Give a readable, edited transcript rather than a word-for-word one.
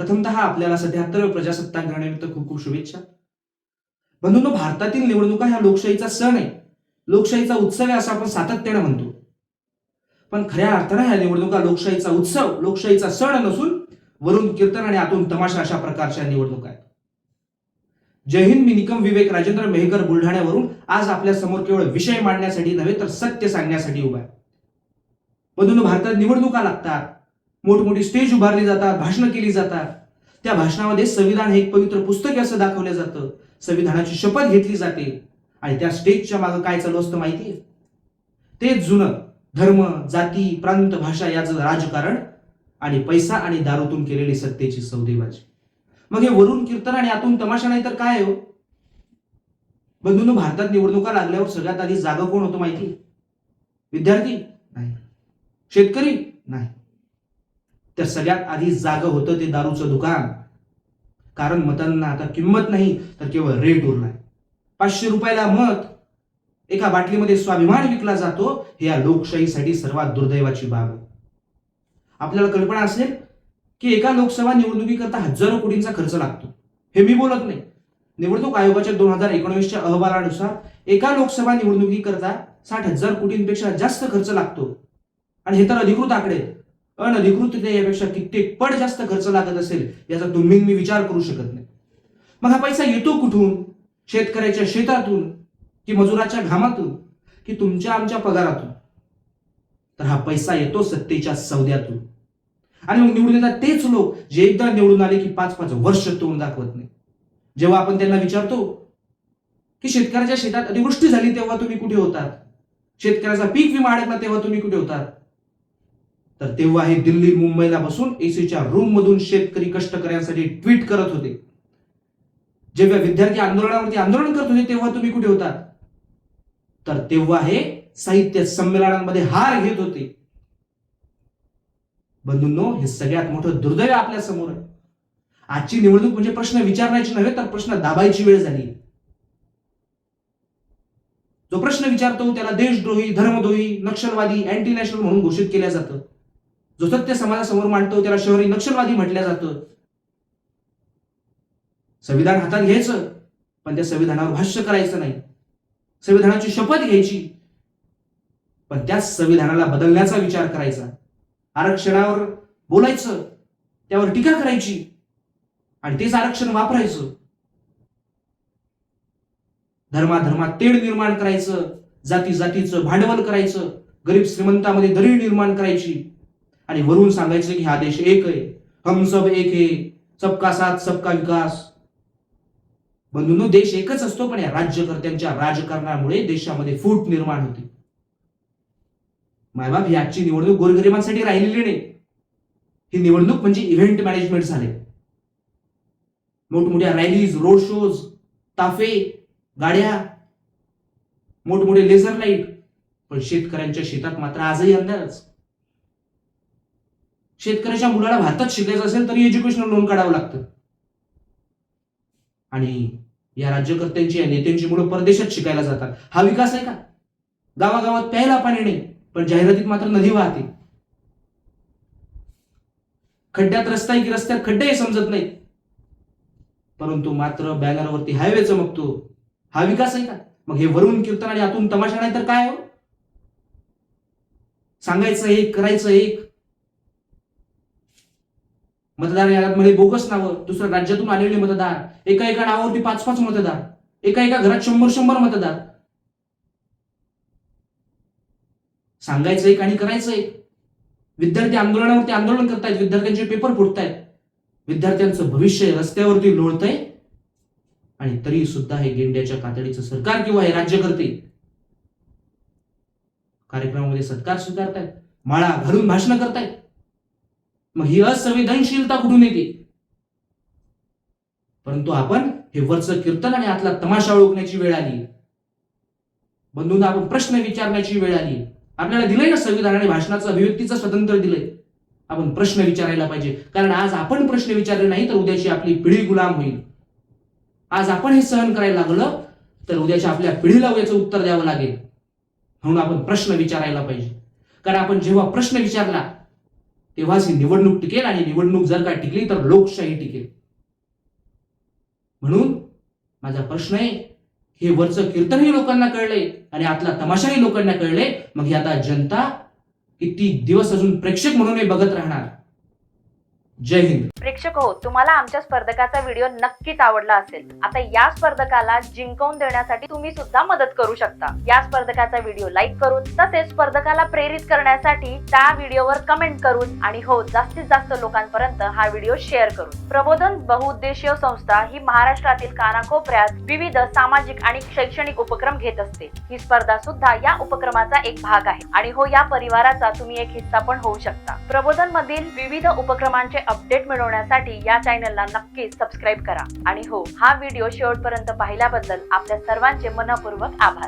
प्रथमतः आपल्याला 77व्या प्रजासत्ताक दिनानिमित्त खूप खूप शुभेच्छा. बंधूंनो, भारतातील निवडणुका ह्या लोकशाहीचा सण आहे, लोकशाहीचा उत्सव आहे असं आपण सातत्याने म्हणतो. पण खऱ्या अर्थाने ह्या निवडणुका लोकशाहीचा उत्सव, लोकशाहीचा सण नसून वरून कीर्तन आणि आतून तमाशा अशा प्रकारच्या निवडणुका आहेत. जय हिंद. मी निकम विवेक राजेंद्र मेहकर बुलढाण्यावरून आज आपल्या समोर केवळ विषय मांडण्यासाठी नव्हे तर सत्य सांगण्यासाठी उभा आहे. बंधूंनो, भारतात निवडणुका लागतात, मोठमोठी स्टेज उभारली जातात, भाषणं केली जातात. त्या भाषणामध्ये संविधान हे एक पवित्र पुस्तक असं दाखवलं जातं, संविधानाची शपथ घेतली जाते आणि त्या स्टेजच्या मागे काय चालू असतं माहितीये? तेच जुनं धर्म, जाती, प्रांत, भाषा याचं राजकारण आणि पैसा आणि दारूतून केलेली सत्तेची सौदेबाजी. मग हे वरून कीर्तन आणि आतून तमाशा नाही तर काय हो? बंधूंनो, भारतात निवडणुका लागल्यावर सगळ्यात आधी जागा कोण होतो माहिती? विद्यार्थी नाही, शेतकरी नाही, तर सगळ्यात आधी जागा होतं ते दारूचं दुकान. कारण मतांना आता किंमत नाही तर केवळ रेट उरलाय. 500 रुपयाला मत, एका बाटलीमध्ये स्वाभिमान विकला जातो. हे या लोकशाहीसाठी सर्वात दुर्दैवाची बाब आहे. आपल्याला कल्पना असेल की एका लोकसभा निवडणुकीकरता हजारो कोटींचा खर्च लागतो. हे मी बोलत नाही. निवडणूक आयोगाच्या 2019च्या अहवालानुसार एका लोकसभा निवडणुकीकरता 60,000 कोटींपेक्षा जास्त खर्च लागतो. आणि हे तर अधिकृत आकडे आहेत. अनधिकृत यापेक्षा कित्येक पट जास्त खर्च लागत असेल याचा तुम्ही मी विचार करू शकत नाही. मग हा पैसा येतो कुठून? शेतकऱ्याच्या शेतातून की मजुराच्या घामातून की तुमच्या आमच्या पगारातून? तर हा पैसा येतो सत्तेच्या सौद्यातून. आणि मग निवडून येतात तेच लोक जे एकदा निवडून आले की 5-5 वर्ष तोंड दाखवत नाही. जेव्हा आपण त्यांना विचारतो की शेतकऱ्याच्या शेतात अतिवृष्टी झाली तेव्हा तुम्ही कुठे होतात, शेतकऱ्याचा पीक विमा अडकला तेव्हा तुम्ही कुठे होतात, तर तेव्हा हे दिल्ली मुंबईला बसून एसीच्या रूम मधून शेतकरी कष्टकऱ्यांसाठी ट्विट करत होते. जेव्हा विद्यार्थी आंदोलनावरती आंदोलन करत होते तेव्हा तुम्ही कुठे होतात, तर तेव्हा हे साहित्य संमेलनांमध्ये हार घेत होते. बंधूंनो, हे सगळ्यात मोठं दुर्दैव आपल्या समोर आहे. आजची निवडणूक म्हणजे प्रश्न विचारण्याची नव्हे तर प्रश्न दाबायची वेळ झाली. जो प्रश्न विचारतो त्याला देशद्रोही, धर्मद्रोही, नक्षलवादी, अँटी नॅशनल म्हणून घोषित केलं जातं. जो सत्य समाजासमोर मांडतो त्याला शहरी नक्षलवादी म्हटलं जातं. संविधान हातात घ्यायचं पण त्या संविधानावर भाष्य करायचं नाही. संविधानाची शपथ घ्यायची पण त्याच संविधानाला बदलण्याचा विचार करायचा. आरक्षणावर बोलायचं, त्यावर टीका करायची आणि तेच आरक्षण वापरायचं. धर्माधर्मात तेढ निर्माण करायचं, जाती जातीचं भांडवल करायचं, गरीब श्रीमंतामध्ये दरी निर्माण करायची आणि वरून सांगायचं की हा देश एक आहे, हम सब एक है, सबका साथ सबका विकास. बंधूंनो, देश एकच असतो पण या राज्यकर्त्यांच्या राजकारणामुळे देशामध्ये फूट निर्माण होते. मायबाप, ही आजची निवडणूक गोरगरिबांसाठी राहिलेली नाही. ही निवडणूक म्हणजे इव्हेंट मॅनेजमेंट झाले. मोठमोठ्या रॅलीज, रोड शोज, ताफे, गाड्या, मोठमोठे लेझर लाईट, पण शेतकऱ्यांच्या शेतात मात्र आजही अंधारच. शेतकऱ्याच्या मुलाला भारतात शिकायचं असेल तरी एज्युकेशनल लोन काढावं लागतं. आणि या राज्यकर्त्यांची, या नेत्यांची मुलं परदेशात शिकायला जातात. हा विकास आहे का? गावागावात प्यायला पाणी नाही पण जाहिरातीत मात्र नदी वाहते. खड्ड्यात रस्ता आहे की रस्त्यात खड्डे हे समजत नाहीत परंतु मात्र बॅनरवरती हायवे चमकतो. हा विकास आहे का? मग हे वरून कीर्तन आणि आतून तमाशा नाही तर काय हो? सांगायचं एक, करायचं एक. मतदार याद्यांमध्ये बोगस नावं, दुसऱ्या राज्यातून आलेले मतदार, एका नावावरती 5-5 मतदार, एका घरात 100-100 मतदार. सांगायचं एक आणि करायचं एक. विद्यार्थी आंदोलनावरती आंदोलन करतायत, विद्यार्थ्यांचे पेपर फुटतायत, विद्यार्थ्यांचं भविष्य रस्त्यावरती लोळतंय आणि तरी सुद्धा हे गेंड्याच्या कातडीचं सरकार किंवा हे राज्यकर्ते कार्यक्रमामध्ये सत्कार स्वीकारतायत, माळा घालून भाषण करतायत. मग ही असंवेदनशीलता कुठून येते? परंतु आपण हे वरचं कीर्तन आणि आतला तमाशा ओळखण्याची वेळ आली. बंधूंना, आपण प्रश्न विचारण्याची वेळ आली. आपल्याला दिलंय ना संविधानाने भाषणाचं, अभिव्यक्तीचं स्वातंत्र्य दिलंय. आपण प्रश्न विचारायला पाहिजे. कारण आज आपण प्रश्न विचारले नाही तर उद्याची आपली पिढी गुलाम होईल. आज आपण हे सहन करायला लागलं तर उद्याच्या आपल्या पिढीला याचं उत्तर द्यावं लागेल. म्हणून आपण प्रश्न विचारायला पाहिजे. कारण आपण जेव्हा प्रश्न विचारला तेव्हाच ही निवडणूक टिकेल, आणि निवडणूक जर का टिकली तर लोकशाही टिकेल. म्हणून माझा प्रश्न आहे, हे वरचं कीर्तनही लोकांना कळलंय आणि आतला तमाशाही लोकांना कळले, मग ही आता जनता किती दिवस अजून प्रेक्षक म्हणून हे बघत राहणार? जय हिंद. प्रेक्षक हो, तुम्हाला आमच्या स्पर्धकाचा व्हिडिओ नक्कीच आवडला असेल. आता या स्पर्धकाला जिंकवून देण्यासाठी तुम्ही सुद्धा मदत करू शकता. या स्पर्धकाचा व्हिडिओ लाईक करून, तसेच स्पर्धकाला प्रेरित करण्यासाठी त्या व्हिडिओवर कमेंट करून, आणि हो, जास्तीत जास्त लोकांपर्यंत हा व्हिडिओ शेअर करून. प्रबोधन बहुउद्देशीय संस्था ही महाराष्ट्रातील कानाकोपऱ्यात विविध सामाजिक आणि शैक्षणिक उपक्रम घेत असते. ही स्पर्धा सुद्धा या उपक्रमाचा एक भाग आहे, आणि हो, या परिवाराचा तुम्ही एक हिस्सा पण होऊ शकता. प्रबोधन मधील विविध उपक्रमांचे अपडेट मिळवण्यासाठी या चॅनलला नक्कीच सबस्क्राईब करा. आणि हो, हा व्हिडिओ शेवटपर्यंत पाहिल्याबद्दल आपल्या सर्वांचे मनपूर्वक आभार.